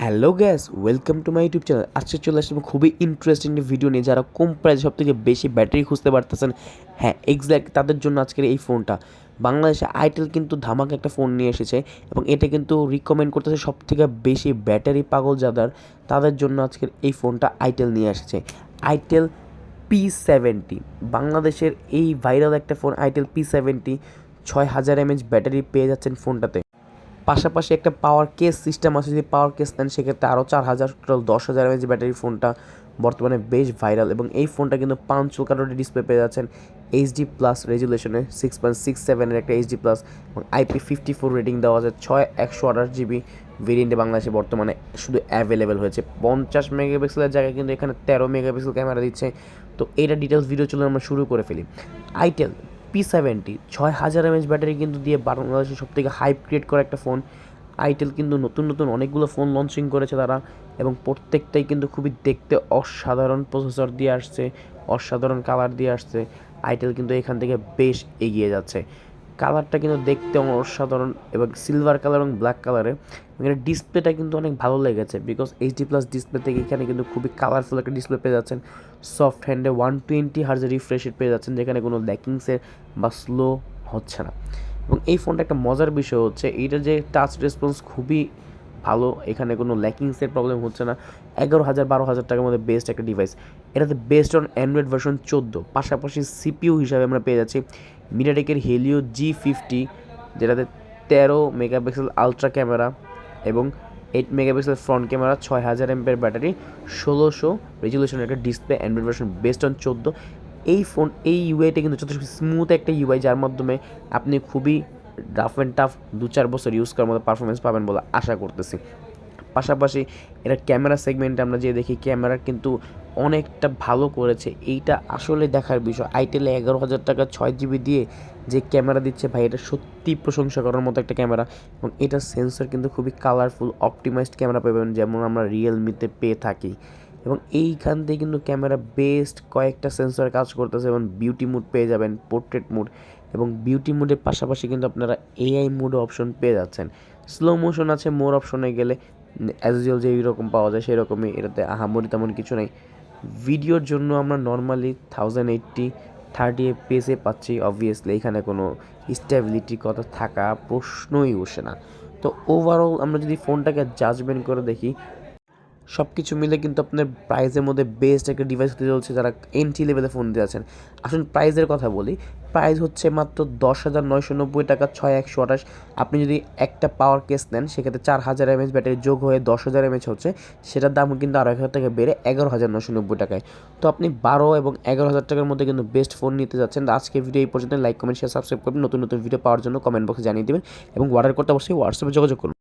Hello gas, welcome to my YouTube channel. আজকে চলে আসলাম খুবই ইন্টারেস্টিং ভিডিও নিয়ে। যারা কম প্রাইসে সব থেকে বেশি ব্যাটারি খুঁজতে পারতেছেন, হ্যাঁ এক্স্যাক্ট তাদের জন্য আজকের এই ফোনটা। বাংলাদেশে আইটেল কিন্তু ধামাকা একটা ফোন নিয়ে এসেছে এবং এটা কিন্তু রিকমেন্ড করতেছে সব থেকে বেশি ব্যাটারি পাগল যাদের, তাদের জন্য আজকের এই ফোনটা আইটেল নিয়ে এসেছে। আইটেল P70, বাংলাদেশের এই ভাইরাল একটা phone itel P70। 6000 mAh battery পেয়ে যাচ্ছেন ফোনটাতে। পাশাপাশি একটা পাওয়ার কেস সিস্টেম আছে, যদি পাওয়ার কেস নেন সেক্ষেত্রে আরও 4000, টোটাল 10,000 mAh ব্যাটারি। ফোনটা বর্তমানে বেশ ভাইরাল এবং এই ফোনটা কিন্তু পাঁচশো কালারের ডিসপ্লে পেয়ে যাচ্ছেন HD প্লাস রেজুলেশনে, 6.67-এর একটা HD প্লাস এবং IP54 রেটিং দেওয়া আছে। 128GB ভেরিয়েন্টে বাংলাদেশে বর্তমানে শুধু অ্যাভেলেবেল হয়েছে। 50 মেগাপিক্সেলের জায়গায় কিন্তু এখানে 13 মেগাপিক্সেল ক্যামেরা দিচ্ছে। তো এইটা ডিটেলস ভিডিও চলে আমরা শুরু করে ফেলি। আইটেল P70 6000 mAh ব্যাটারি কিন্তু দিয়ে বাংলাদেশের সব থেকে হাইপ ক্রিয়েট করা একটা ফোন। আইটেল কিন্তু নতুন নতুন অনেকগুলো ফোন লঞ্চিং করেছে তারা, এবং প্রত্যেকটাই কিন্তু খুবই দেখতে অসাধারণ প্রসেসর দিয়ে আসছে, অসাধারণ কালার দিয়ে আসছে। আইটেল কিন্তু এখান থেকে বেশ এগিয়ে যাচ্ছে। কালারটা কিন্তু দেখতে অসাধারণ এবং সিলভার কালার এবং ব্ল্যাক কালারে। এখানে ডিসপ্লেটা কিন্তু অনেক ভালো লেগেছে, বিকজ HD প্লাস ডিসপ্লে থেকে এখানে কিন্তু খুবই কালারফুল একটা ডিসপ্লে পেয়ে যাচ্ছেন। সফট হ্যান্ডে 120 Hz রিফ্রেশ রেট পেয়ে যাচ্ছেন, যেখানে কোনো ল্যাকিংসের বা স্লো হচ্ছে না। এবং এই ফোনটা একটা মজার বিষয় হচ্ছে এইটা যে টাচ রেসপন্স খুবই ভালো, এখানে কোনো ল্যাকিংসের প্রবলেম হচ্ছে না। 11,000-12,000 টাকার মধ্যে বেস্ট একটা ডিভাইস। এটাতে বেস্ট অন অ্যান্ড্রয়েড ভার্সন 14, পাশাপাশি CPU হিসাবে আমরা পেয়ে যাচ্ছি মিডিয়াটেকের হেলিও G50, যেটাতে 13 মেগাপিক্সেল আলট্রা ক্যামেরা এবং 8 megapixel front camera, 6000 mAh battery, 1600 রেজুলেশনের একটা display, Android version best on 14। এই ফোন, এই ইউআইটা কিন্তু যথেষ্ট স্মুথ একটা ইউআই, যার মাধ্যমে আপনি খুবই রাফ অ্যান্ড টাফ 2-4 বছর ইউজ করার মতো পারফরমেন্স পাবেন বলে আশা করতেছি। পাশাপাশি এটা ক্যামেরা সেগমেন্টে আমরা যে দেখি ক্যামেরা কিন্তু অনেকটা ভালো করেছে। এইটা আসলে দেখার বিষয়। আইটেলে 11,000 টাকা 6GB দিয়ে যে ক্যামেরা দিচ্ছে ভাই, এটা সত্যি প্রশংসা করার মতো একটা ক্যামেরা। এবং এটার সেন্সর কিন্তু খুবই কালারফুল অপটিমাইজড ক্যামেরা পাবেন, যেমন আমরা রিয়েলমিতে পেয়ে থাকি। এবং এইখান থেকে কিন্তু ক্যামেরা বেস্ট কয়েকটা সেন্সর কাজ করতেছে, এবং বিউটি মুড পেয়ে যাবেন, পোর্ট্রেট মুড, এবং বিউটি মুডের পাশাপাশি কিন্তু আপনারা AI মুড অপশন পেয়ে যাচ্ছেন। স্লো মোশন আছে মোর অপশনে গেলে, অ্যাজ ইউজুয়াল যে এইরকম পাওয়া যায় সেরকমই, এটাতে আহামরি তেমন কিছু নেই। ভিডিওর জন্য আমরা নর্মালি 1080 30 fps পাচ্ছি। অবভিয়াসলি এখানে কোনো স্টেবিলিটির কথা থাকা প্রশ্নই উঠে না। তো ওভারঅল আমরা যদি ফোনটাকে জাজমেন্ট করে দেখি, সব কিছু মিলে কিন্তু আপনার প্রাইসের মধ্যে বেস্ট একটা ডিভাইস হতে চলছে যারা এন্ট্রি লেভেলে ফোন দিয়ে আছেন। আসুন প্রাইসের কথা বলি। প্রাইস হচ্ছে মাত্র 10,990 টাকা, 6128। আপনি যদি একটা পাওয়ার কেস নেন সেক্ষেত্রে 4000 mAh ব্যাটারি যোগ হয়ে 10,000 mAh হচ্ছে, সেটার দাম কিন্তু আরও 1,000 টাকা বেড়ে 11,990 টাকায়। তো আপনি 12 এবং 11,000 টাকার মধ্যে কিন্তু বেস্ট ফোন নিতে যাচ্ছেন। আজকে ভিডিও এই পর্যন্ত। লাইক, কমেন্ট, শেয়ার, সাবস্ক্রাইব করবেন। নতুন নতুন ভিডিও পাওয়ার জন্য কমেন্ট বক্সে জানিয়ে দেবেন এবং অর্ডার করতে অবশ্যই হোয়াটসঅ্যাপে যোগাযোগ করুন।